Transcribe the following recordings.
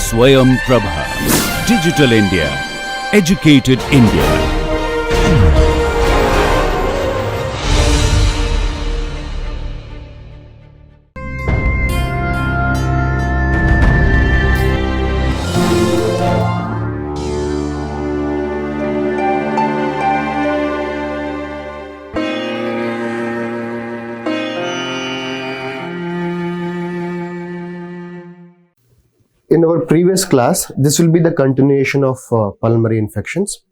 Swayam Prabha. Digital India. Educated India. In our previous class, this will be the continuation of pulmonary infections.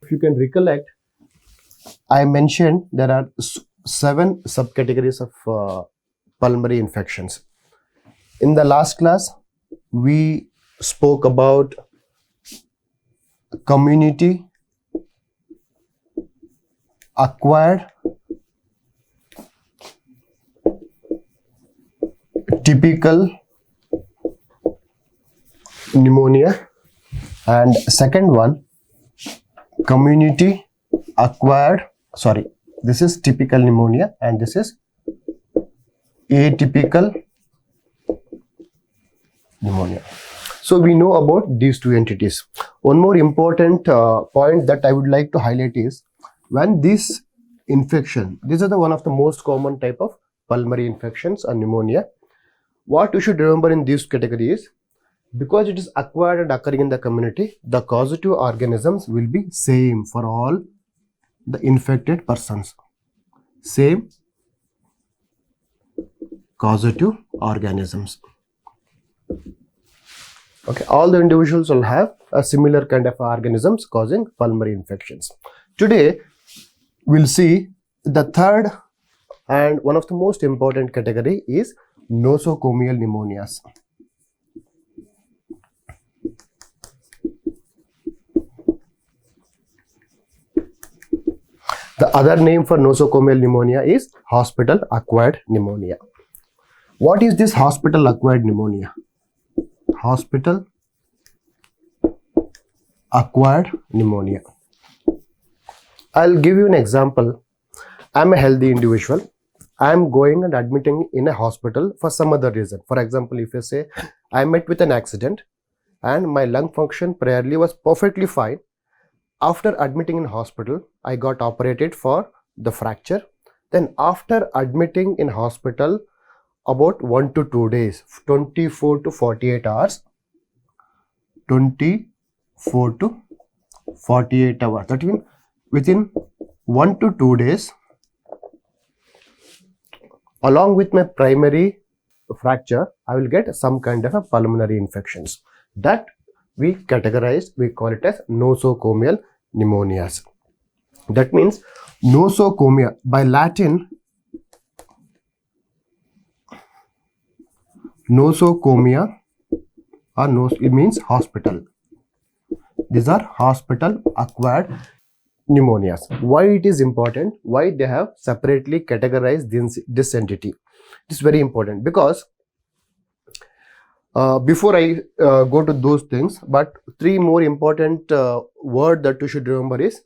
If you can recollect, I mentioned there are 7 subcategories of pulmonary infections. In the last class, we spoke about community, acquired, typical pneumonia, and second one, community acquired, this is typical pneumonia and this is atypical pneumonia. So we know about these two entities. One more important point that I would like to highlight is when this infection, these are one of the most common type of pulmonary infections or pneumonia. What you should remember in this category is, because it is acquired and occurring in the community, the causative organisms will be same for all the infected persons. Same causative organisms. Okay, all the individuals will have a similar kind of organisms causing pulmonary infections. Today, we'll see the third and one of the most important category is nosocomial pneumonias. The other name for nosocomial pneumonia is hospital-acquired pneumonia. What is this hospital-acquired pneumonia? Hospital-acquired pneumonia. I'll give you an example. I'm a healthy individual. I'm going and admitting in a hospital for some other reason. For example, if you say I met with an accident and my lung function priorly was perfectly fine. After admitting in hospital, I got operated for the fracture. Then after admitting in hospital, about 1 to 2 days, 24 to 48 hours, 24 to 48 hours. That means within 1 to 2 days, along with my primary fracture, I will get some kind of a pulmonary infections. That we categorize, we call it as nosocomial pneumonias. That means nosocomia, by Latin, nosocomia or it means hospital. These are hospital acquired pneumonias. Why it is important? Why they have separately categorized this entity? It is very important because before I go to those things, but 3 more important word that you should remember is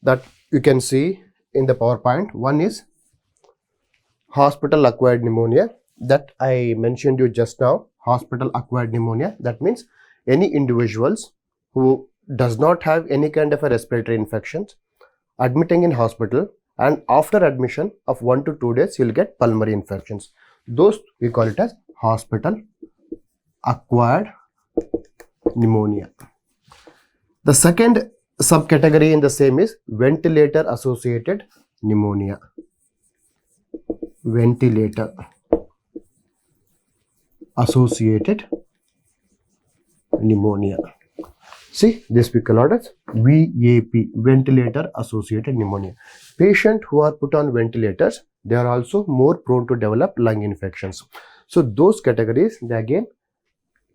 that you can see in the PowerPoint. One is hospital acquired pneumonia that I mentioned you just now. Hospital acquired pneumonia, that means any individuals who does not have any kind of a respiratory infections admitting in hospital, and after admission of 1 to 2 days you'll get pulmonary infections. Those we call it as hospital acquired pneumonia. The second subcategory in the same is ventilator associated pneumonia. Ventilator associated pneumonia. See, this we call it as VAP, ventilator associated pneumonia. Patients who are put on ventilators, they are also more prone to develop lung infections. So those categories, they again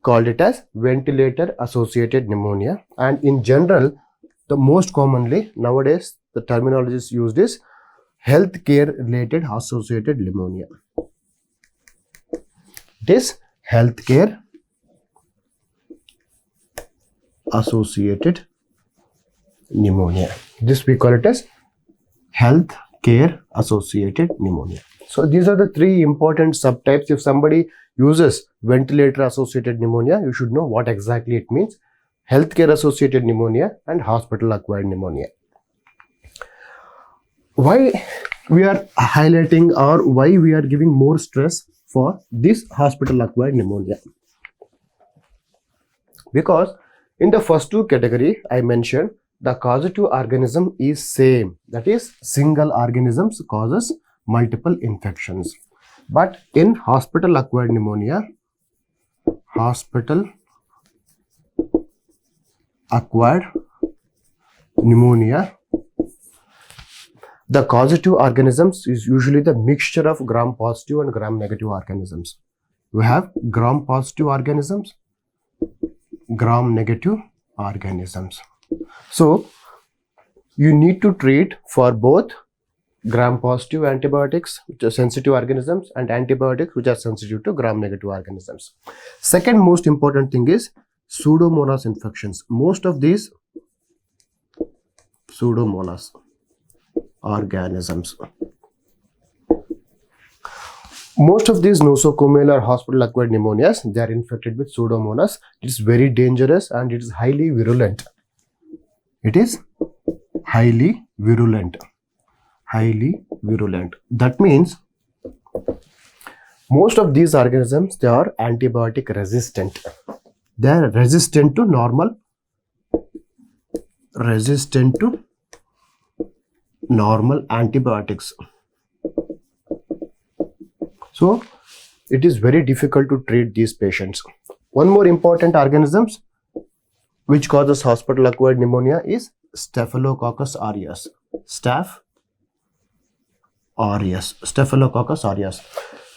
called it as ventilator associated pneumonia. And in general, the most commonly nowadays the terminology is used is healthcare related associated pneumonia. This healthcare associated pneumonia. This we call it as healthcare associated pneumonia. So these are the three important subtypes. If somebody uses ventilator associated pneumonia, you should know what exactly it means. Healthcare associated pneumonia and hospital acquired pneumonia. Why we are highlighting or why we are giving more stress for this hospital acquired pneumonia? Because in the first two category I mentioned, the causative organism is same, that is single organisms causes multiple infections. But in hospital acquired pneumonia, the causative organisms is usually the mixture of gram positive and gram negative organisms. We have gram positive organisms, gram negative organisms. So you need to treat for both gram positive antibiotics, which are sensitive organisms, and antibiotics which are sensitive to gram negative organisms. Second most important thing is Pseudomonas infections. Most of these Pseudomonas organisms, most of these nosocomial or hospital acquired pneumonias, they are infected with Pseudomonas. It is very dangerous and it is highly virulent. It is highly virulent. That means most of these organisms, they are antibiotic resistant. They are resistant to normal antibiotics. So it is very difficult to treat these patients. One more important organisms which causes hospital acquired pneumonia is Staphylococcus aureus. Staphylococcus aureus.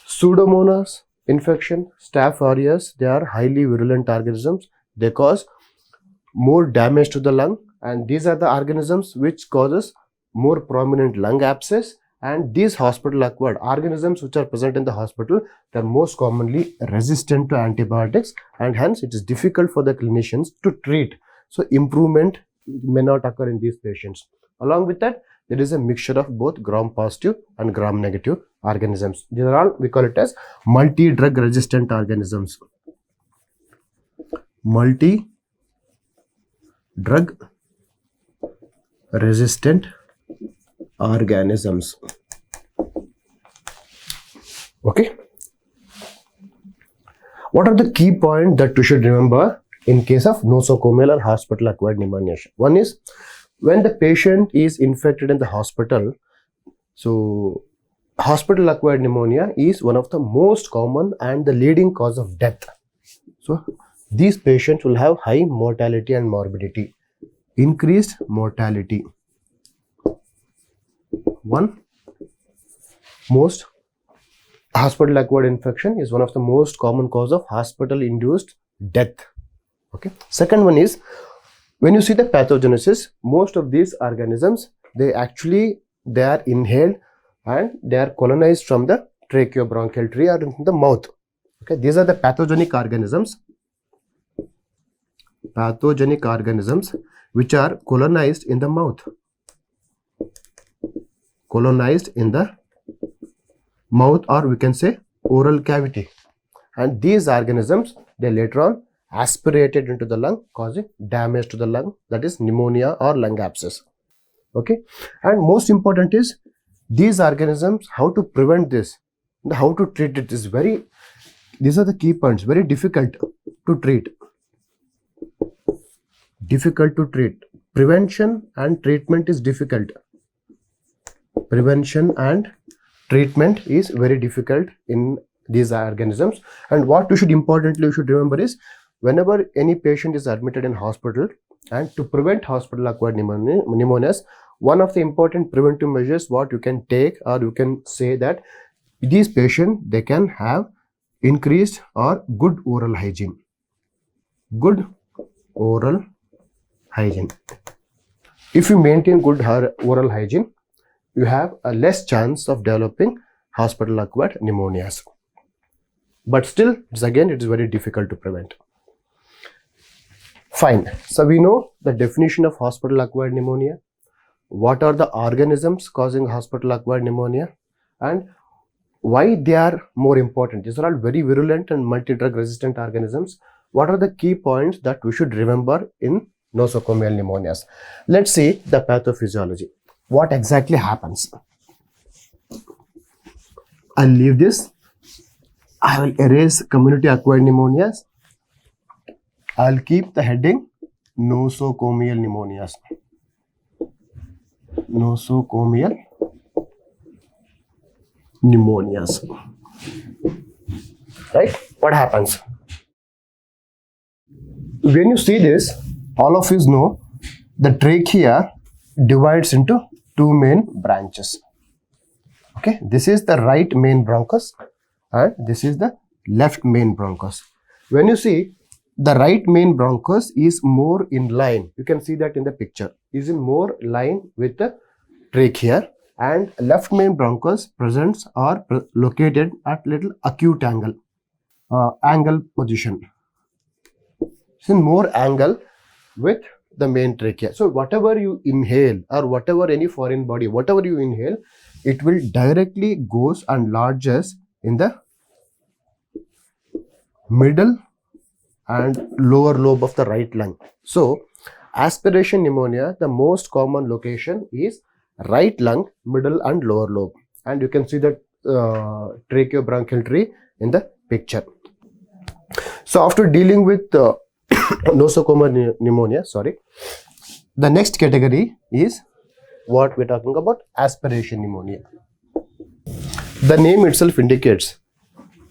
Pseudomonas infection, Staph aureus, they are highly virulent organisms. They cause more damage to the lung, and these are the organisms which causes more prominent lung abscess. And these hospital acquired organisms which are present in the hospital, they are most commonly resistant to antibiotics, and hence it is difficult for the clinicians to treat. So improvement may not occur in these patients. Along with that, there is a mixture of both gram positive and gram negative organisms. These are all, we call it as multi-drug resistant organisms. Multi-drug resistant organisms. Okay. What are the key points that you should remember in case of nosocomial or hospital acquired pneumonia? One is, when the patient is infected in the hospital, so hospital acquired pneumonia is one of the most common and the leading cause of death. So these patients will have high mortality and morbidity, increased mortality. One, most hospital acquired infection is one of the most common cause of hospital induced death. Okay. Second one is, when you see the pathogenesis, most of these organisms, they are inhaled and they are colonized from the tracheobronchial tree or in the mouth. Okay, these are the pathogenic organisms which are colonized in the mouth. Or we can say oral cavity, and these organisms, they later on aspirated into the lung, causing damage to the lung, that is pneumonia or lung abscess. Okay, and most important is these organisms, how to prevent this, how to treat it is these are the key points, very difficult to treat. Prevention and treatment is difficult. Prevention and treatment is very difficult in these organisms. And what you should remember is, whenever any patient is admitted in hospital, and to prevent hospital acquired pneumonias, one of the important preventive measures what you can take, or you can say that these patients, they can have increased or good oral hygiene. If you maintain good oral hygiene, you have a less chance of developing hospital acquired pneumonias. But still, it is very difficult to prevent. Fine. So we know the definition of hospital acquired pneumonia, what are the organisms causing hospital acquired pneumonia, and why they are more important? These are all very virulent and multi-drug resistant organisms. What are the key points that we should remember in nosocomial pneumonias? Let's see the pathophysiology. What exactly happens? I'll leave this. I will erase community acquired pneumonias. I'll keep the heading nosocomial pneumonias. Nosocomial pneumonias. Right? What happens? When you see this, all of you know the trachea divides into two main branches. Okay, this is the right main bronchus and this is the left main bronchus. When you see, the right main bronchus is more in line, you can see that in the picture, is in more line with the trachea, and left main bronchus presents are located at little acute angle, angle position. It's in more angle with the main trachea. So whatever you inhale or whatever any foreign body, whatever you inhale, it will directly goes and lodges in the middle and lower lobe of the right lung. So aspiration pneumonia, the most common location is right lung, middle and lower lobe, and you can see the tracheobronchial tree in the picture. So after dealing with nosocomial pneumonia, the next category is what we're talking about, aspiration pneumonia. The name itself indicates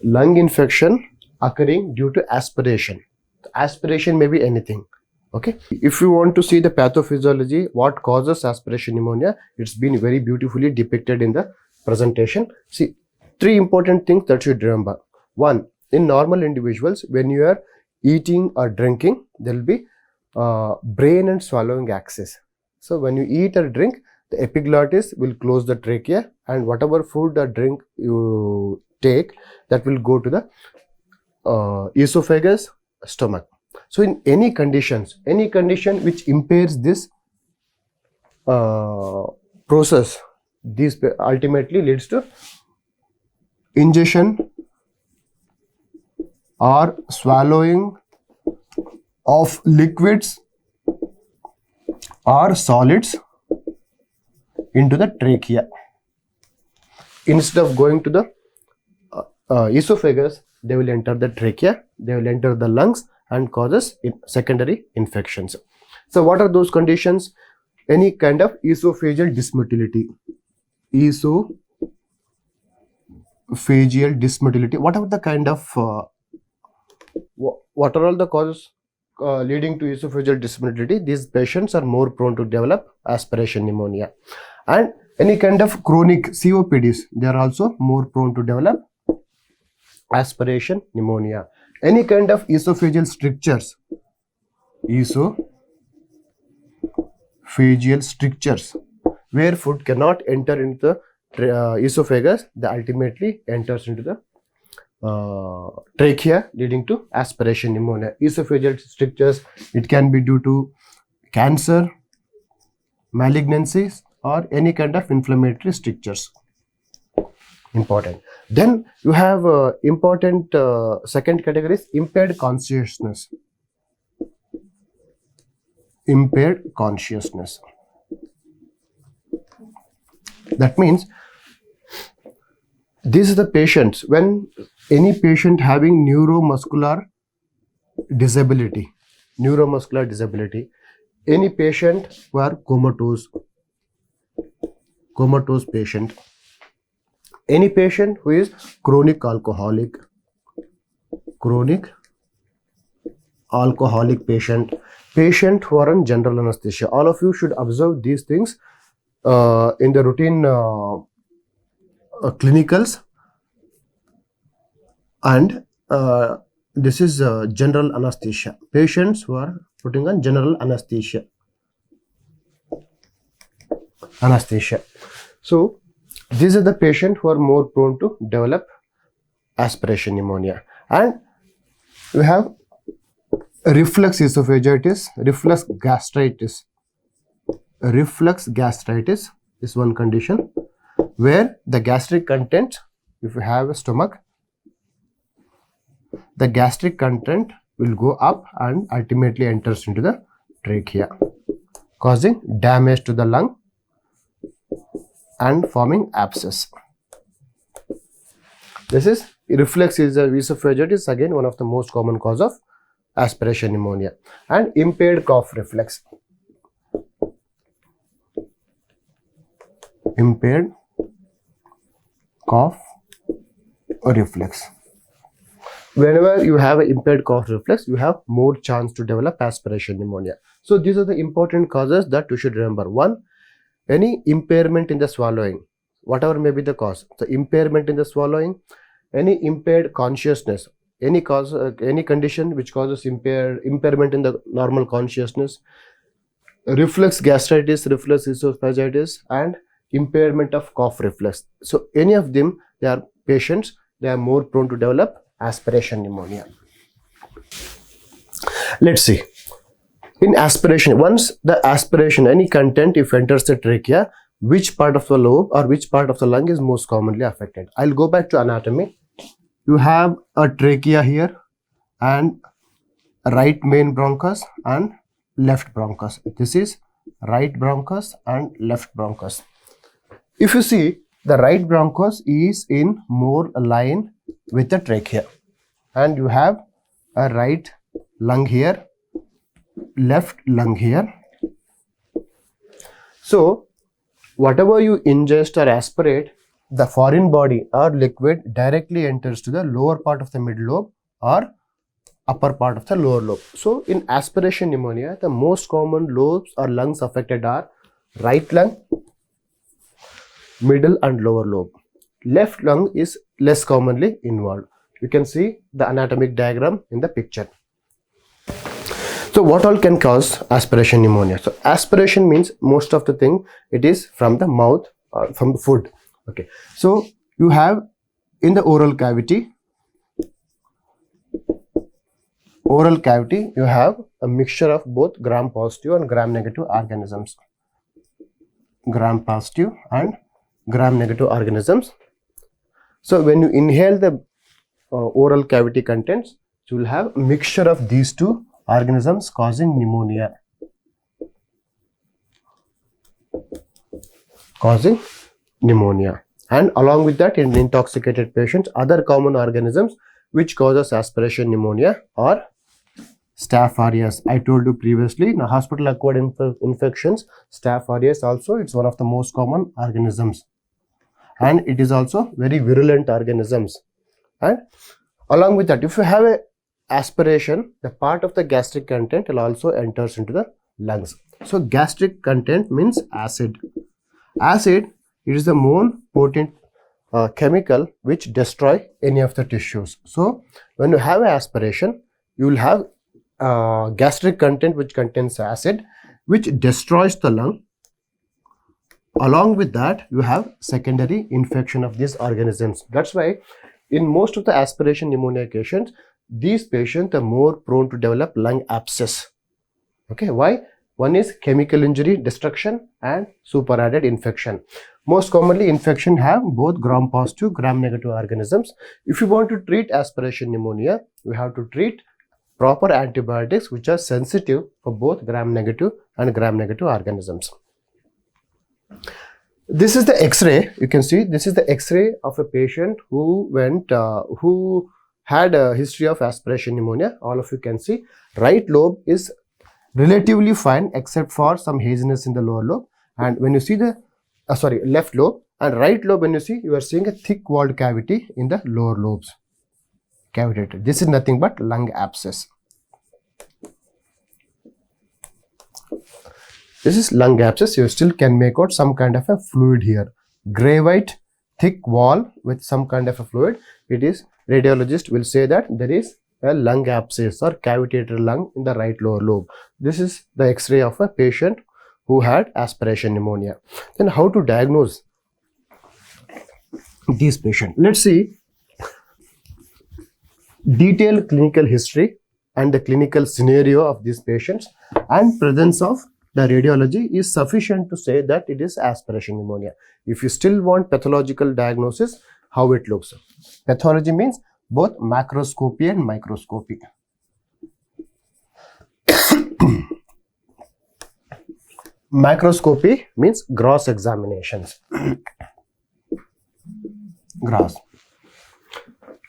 lung infection occurring due to aspiration. Aspiration may be anything. Okay, if you want to see the pathophysiology, what causes aspiration pneumonia, it's been very beautifully depicted in the presentation. See, three important things that you should remember. One, in normal individuals, when you are eating or drinking, there will be brain and swallowing axis. So when you eat or drink, the epiglottis will close the trachea, and whatever food or drink you take, that will go to the esophagus, stomach. So in any condition which impairs this process, this ultimately leads to ingestion or swallowing of liquids or solids into the trachea. Instead of going to the esophagus, they will enter the trachea, they will enter the lungs and causes secondary infections. So what are those conditions? Any kind of esophageal dysmotility. Esophageal dysmotility. What are the kind of what are all the causes leading to esophageal dysmotility? These patients are more prone to develop aspiration pneumonia. And any kind of chronic COPDs, they are also more prone to develop aspiration pneumonia. Any kind of esophageal strictures, esophageal strictures, where food cannot enter into the esophagus, that ultimately enters into the trachea, leading to aspiration pneumonia. Esophageal strictures, it can be due to cancer, malignancies, or any kind of inflammatory strictures. Important. Then you have important second category is impaired consciousness. Impaired consciousness. That means these are the patients, when any patient having neuromuscular disability, any patient who are comatose patient, any patient who is chronic alcoholic patient who are on general anesthesia. All of you should observe these things in the routine clinicals, and this is general anesthesia. Patients who are putting on general anesthesia. So these are the patients who are more prone to develop aspiration pneumonia. And we have reflux esophagitis, reflux gastritis. Reflux gastritis is one condition where the gastric contents if you have a stomach, the gastric content will go up and ultimately enters into the trachea, causing damage to the lung and forming abscess. This is reflux esophageal is again one of the most common cause of aspiration pneumonia, and impaired cough reflex. Impaired cough reflex. Whenever you have an impaired cough reflex, you have more chance to develop aspiration pneumonia. So these are the important causes that you should remember. One, any impairment in the swallowing, whatever may be the cause. So impairment in the swallowing, any impaired consciousness, any cause, any condition which causes impairment in the normal consciousness, reflux gastritis, reflux esophagitis, and impairment of cough reflex. So any of them, they are patients, they are more prone to develop aspiration pneumonia. Let's see. In aspiration, once the aspiration, any content, if enters the trachea, which part of the lobe or which part of the lung is most commonly affected? I'll go back to anatomy. You have a trachea here and right main bronchus and left bronchus. This is right bronchus and left bronchus. If you see, the right bronchus is in more line with the trachea, and you have a right lung here, left lung here. So whatever you ingest or aspirate, the foreign body or liquid directly enters to the lower part of the middle lobe or upper part of the lower lobe. So in aspiration pneumonia, the most common lobes or lungs affected are right lung, middle and lower lobe. Left lung is less commonly involved. You can see the anatomic diagram in the picture. So what all can cause aspiration pneumonia? So aspiration means most of the thing, it is from the mouth or from the food. Okay. So you have in the oral cavity, you have a mixture of both gram-positive and gram-negative organisms. Gram-positive and gram-negative organisms. So when you inhale the oral cavity contents, you will have a mixture of these two organisms causing pneumonia. And along with that, in intoxicated patients, other common organisms which causes aspiration pneumonia are Staph aureus. I told you previously, in hospital acquired infections, Staph aureus also, it's one of the most common organisms, and it is also very virulent organisms. And along with that, if you have a aspiration, the part of the gastric content will also enters into the lungs. So gastric content means acid. Acid, it is the more potent chemical which destroy any of the tissues. So when you have aspiration, you will have gastric content which contains acid, which destroys the lung. Along with that, you have secondary infection of these organisms. That's why in most of the aspiration pneumonia patients, these patients are more prone to develop lung abscess. Okay, why? One is chemical injury, destruction, and superadded infection. Most commonly, infection have both gram-positive, gram-negative organisms. If you want to treat aspiration pneumonia, you have to treat proper antibiotics which are sensitive for both gram-negative and gram-negative organisms. This is the X-ray. You can see this is the X-ray of a patient who who had a history of aspiration pneumonia. All of you can see right lobe is relatively fine except for some haziness in the lower lobe, and when you see the left lobe and right lobe, when you see, you are seeing a thick walled cavity in the lower lobes, cavitated. This is nothing but lung abscess. This is lung abscess. You still can make out some kind of a fluid here, gray white thick wall with some kind of a fluid. It is, radiologist will say that there is a lung abscess or cavitated lung in the right lower lobe. This is the X-ray of a patient who had aspiration pneumonia. Then how to diagnose these patients? Let's see detailed clinical history and the clinical scenario of these patients, and presence of the radiology is sufficient to say that it is aspiration pneumonia. If you still want pathological diagnosis, how it looks. Pathology means both macroscopy and microscopy. Microscopy means gross examinations. Gross.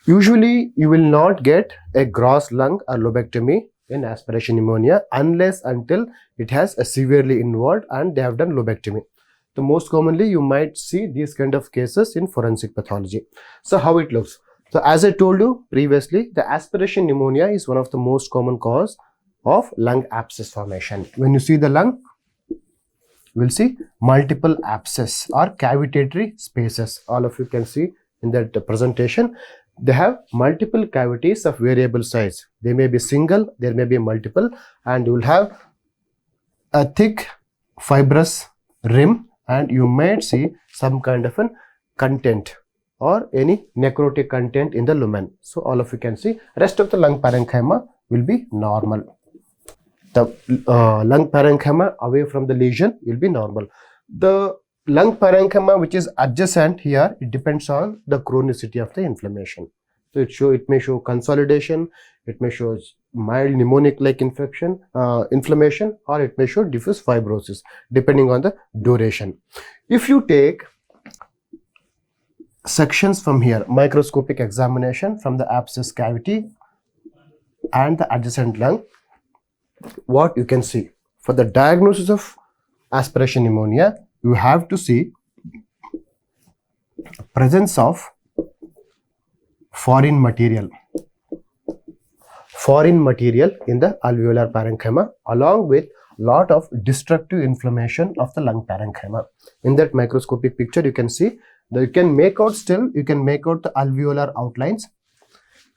Usually, you will not get a gross lung or lobectomy in aspiration pneumonia unless until it has a severely involved and they have done lobectomy. So most commonly, you might see these kind of cases in forensic pathology. So how it looks? So as I told you previously, the aspiration pneumonia is one of the most common cause of lung abscess formation. When you see the lung, you will see multiple abscess or cavitatory spaces. All of you can see in that presentation. They have multiple cavities of variable size. They may be single, there may be multiple, and you will have a thick fibrous rim, and you might see some kind of an content or any necrotic content in the lumen. So all of you can see. Rest of the lung parenchyma will be normal. The lung parenchyma away from the lesion will be normal. The lung parenchyma which is adjacent here, it depends on the chronicity of the inflammation. So it may show consolidation, it may show mild pneumonic-like infection, inflammation, or it may show diffuse fibrosis depending on the duration. If you take sections from here, microscopic examination from the abscess cavity and the adjacent lung, what you can see for the diagnosis of aspiration pneumonia, you have to see presence of foreign material in the alveolar parenchyma along with lot of destructive inflammation of the lung parenchyma. In that microscopic picture, you can see that you can make out the alveolar outlines.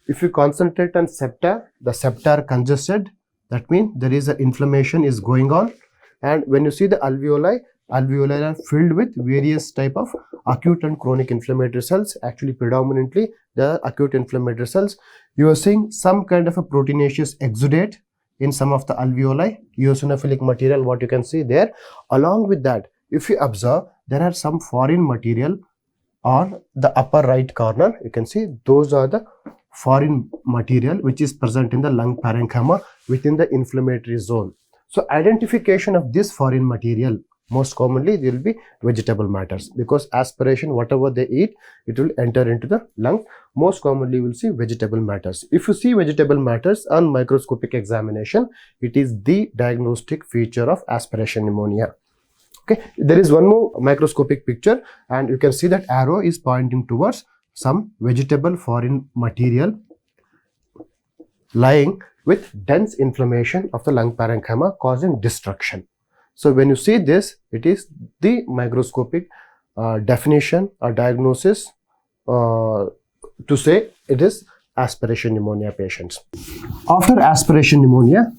If you concentrate on septa, the septa are congested. That means there is an inflammation is going on, and when you see the alveoli are filled with various type of acute and chronic inflammatory cells. Actually, predominantly the acute inflammatory cells. You are seeing some kind of a proteinaceous exudate in some of the alveoli, eosinophilic material, what you can see there. Along with that, if you observe, there are some foreign material on the upper right corner. You can see those are the foreign material which is present in the lung parenchyma within the inflammatory zone. So identification of this foreign material, most commonly there will be vegetable matters, because aspiration, whatever they eat, it will enter into the lung. Most commonly you will see vegetable matters. If you see vegetable matters on microscopic examination, it is the diagnostic feature of aspiration pneumonia. Okay, there is one more microscopic picture, and you can see that arrow is pointing towards some vegetable foreign material lying with dense inflammation of the lung parenchyma causing destruction. So when you see this, it is the microscopic definition or diagnosis to say it is aspiration pneumonia patients. After aspiration pneumonia,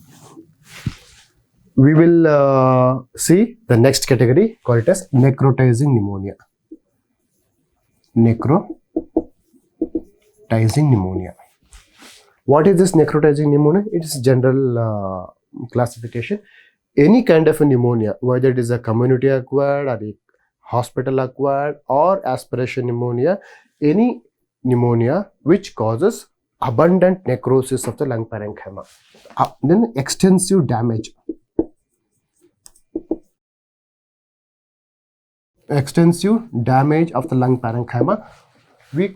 we will see the next category called as necrotizing pneumonia. Necrotizing pneumonia. What is this necrotizing pneumonia? It is general classification. Any kind of a pneumonia, whether it is a community acquired or a hospital acquired or aspiration pneumonia, any pneumonia which causes abundant necrosis of the lung parenchyma, then extensive damage. Extensive damage of the lung parenchyma, we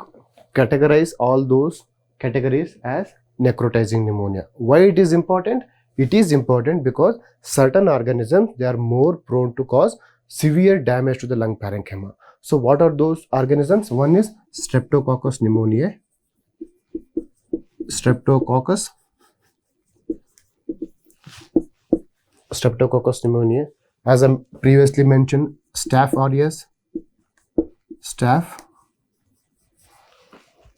categorize all those categories as necrotizing pneumonia. Why it is important? It is important because certain organisms, they are more prone to cause severe damage to the lung parenchyma. So what are those organisms? One is Streptococcus pneumoniae. Streptococcus pneumoniae. As I previously mentioned, Staph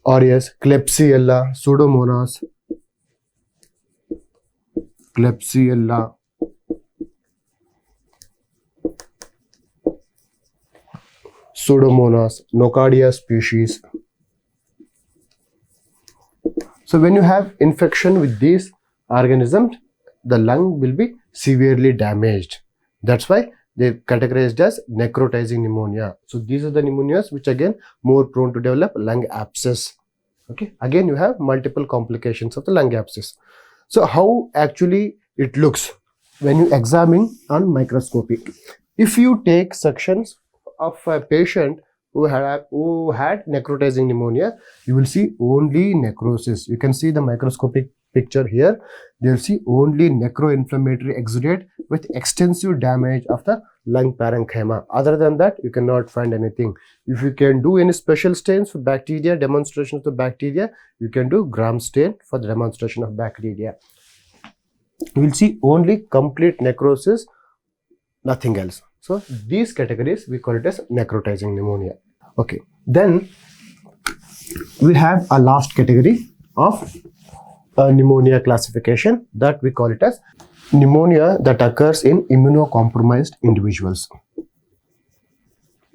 aureus, Klebsiella, Pseudomonas, Klebsiella, Pseudomonas, Nocardia species. So when you have infection with these organisms, the lung will be severely damaged. That's why they're categorized as necrotizing pneumonia. So these are the pneumonias which again more prone to develop lung abscess. Okay, again you have multiple complications of the lung abscess. So how actually it looks when you examine on microscopy? If you take sections of a patient who had necrotizing pneumonia, you will see only necrosis. You can see the microscopic picture here. They will see only necroinflammatory exudate with extensive damage of the lung parenchyma. Other than that, you cannot find anything. If you can do any special stains for bacteria, demonstration of the bacteria, you can do Gram stain for the demonstration of bacteria. You will see only complete necrosis, nothing else. So these categories we call it as necrotizing pneumonia. Okay, then we have a last category of pneumonia classification that we call it as pneumonia that occurs in immunocompromised individuals.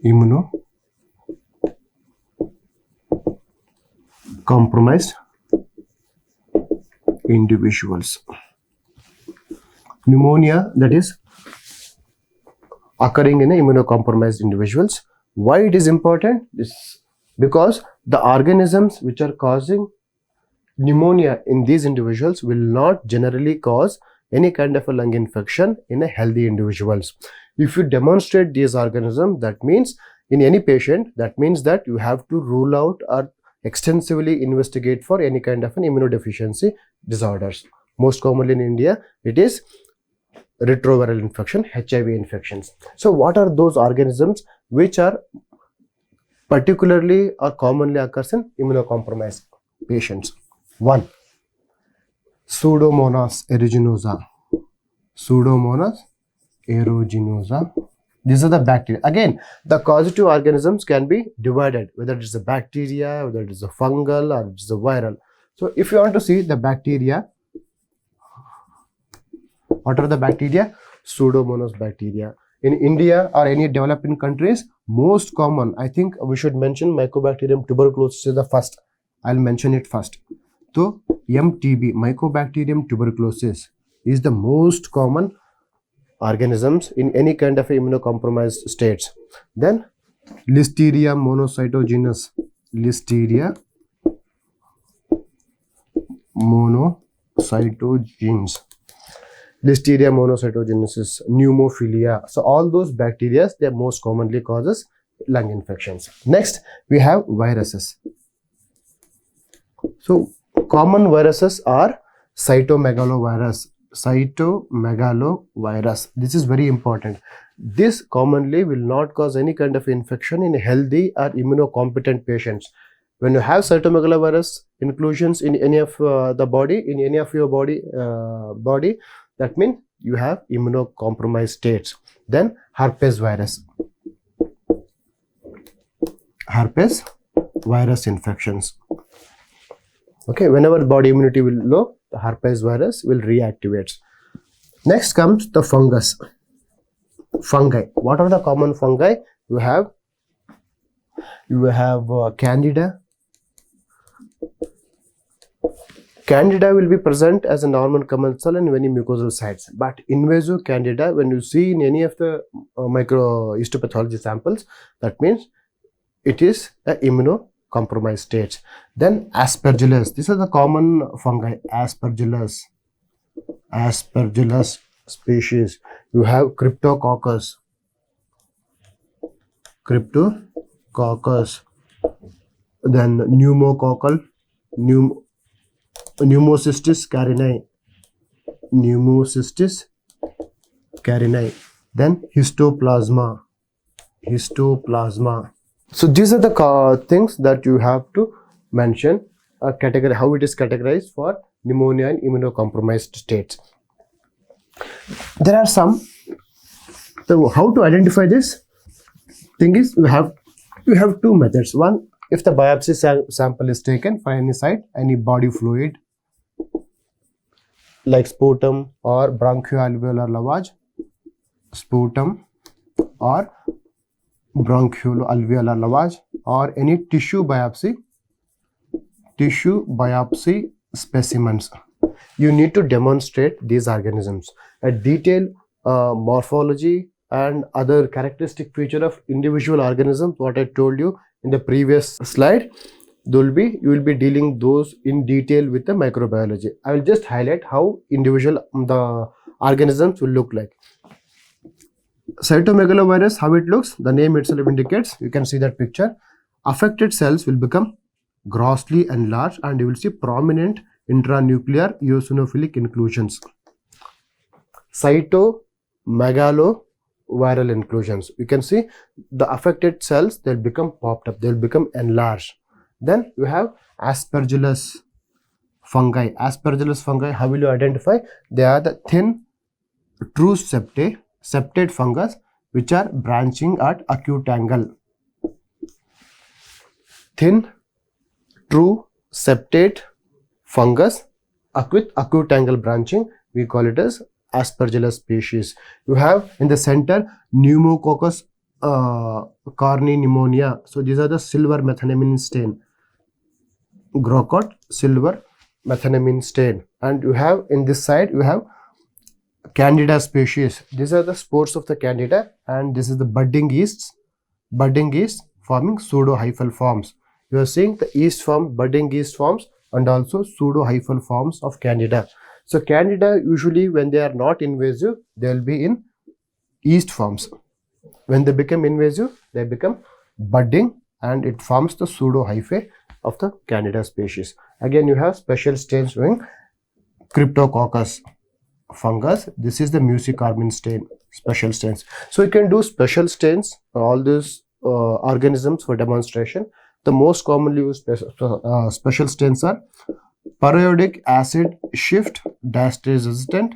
Immunocompromised individuals. Pneumonia that is occurring in immunocompromised individuals. Why it is important? Because the organisms which are causing pneumonia in these individuals will not generally cause any kind of a lung infection in a healthy individuals. If you demonstrate these organisms, that means in any patient, that means that you have to rule out or extensively investigate for any kind of an immunodeficiency disorders. Most commonly in India, it is retroviral infection, HIV infections. So what are those organisms which are particularly or commonly occurs in immunocompromised patients? 1. Pseudomonas aeruginosa. Pseudomonas aeruginosa. These are the bacteria. Again, the causative organisms can be divided, whether it is a bacteria, whether it is a fungal, or it is a viral. So if you want to see the bacteria, what are the bacteria? Pseudomonas bacteria. In India or any developing countries, most common, I think we should mention Mycobacterium tuberculosis is the first. I'll mention it first. So MTB, Mycobacterium tuberculosis, is the most common organisms in any kind of immunocompromised states. Then Listeria monocytogenes. Listeria monocytogenes. Listeria monocytogenesis, pneumophilia. So all those bacteria, they most commonly causes lung infections. Next, we have viruses. So common viruses are cytomegalovirus. Cytomegalovirus. This is very important. This commonly will not cause any kind of infection in healthy or immunocompetent patients. When you have cytomegalovirus inclusions in any of the body, in any of your body, that means you have immunocompromised states. Then herpes virus. Herpes virus infections. Okay, whenever body immunity will low, the herpes virus will reactivate. Next comes the fungus. Fungi. What are the common fungi? You have Candida. Candida will be present as a normal commensal in many mucosal sites, but invasive Candida, when you see in any of the microhistopathology samples, that means it is a immunocompromised state. Then Aspergillus. These are the common fungi. Aspergillus species. You have Cryptococcus. Then pneumococcal. Pneumocystis carinii. Then histoplasma. So these are the things that you have to mention, category, how it is categorized for pneumonia in immunocompromised states. There are some. So how to identify this thing is, you have two methods. One, if the biopsy sample is taken for any site, any body fluid like sputum or bronchoalveolar lavage, or any tissue biopsy specimens, you need to demonstrate these organisms. A detailed morphology and other characteristic feature of individual organisms, what I told you in the previous slide, you will be dealing those in detail with the microbiology. I will just highlight how individual the organisms will look like. Cytomegalovirus, how it looks, the name itself indicates. You can see that picture. Affected cells will become grossly enlarged and you will see prominent intranuclear eosinophilic inclusions. Cytomegaloviral inclusions. You can see the affected cells, they'll become popped up, they'll become enlarged. Then you have Aspergillus fungi. Aspergillus fungi, how will you identify? They are the thin, true septate fungus which are branching at acute angle. Thin, true septate fungus with acute angle branching, we call it as Aspergillus species. You have in the center Pneumococcus corni pneumonia. So these are the silver methylamine stain. Grocott, silver methylamine stain. And you have in this side, you have Candida species. These are the spores of the Candida, and this is the budding yeast forming pseudohyphal forms. You are seeing the yeast form, budding yeast forms, and also pseudohyphal forms of Candida. So Candida, usually when they are not invasive, they will be in yeast forms. When they become invasive, they become budding and it forms the pseudohyphae of the Candida species. Again, you have special stains showing Cryptococcus fungus. This is the mucicarmine stain, special stains. So you can do special stains for all these organisms for demonstration. The most commonly used special stains are periodic acid shift diastase resistant,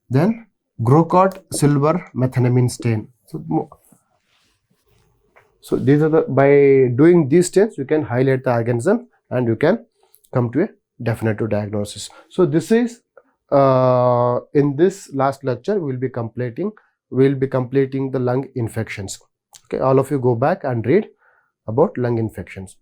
then Grocott silver methylamine stain. So these are the, by doing these stains, you can highlight the organism and you can come to a definitive diagnosis. So this is in this last lecture we'll be completing the lung infections. Okay, all of you go back and read about lung infections.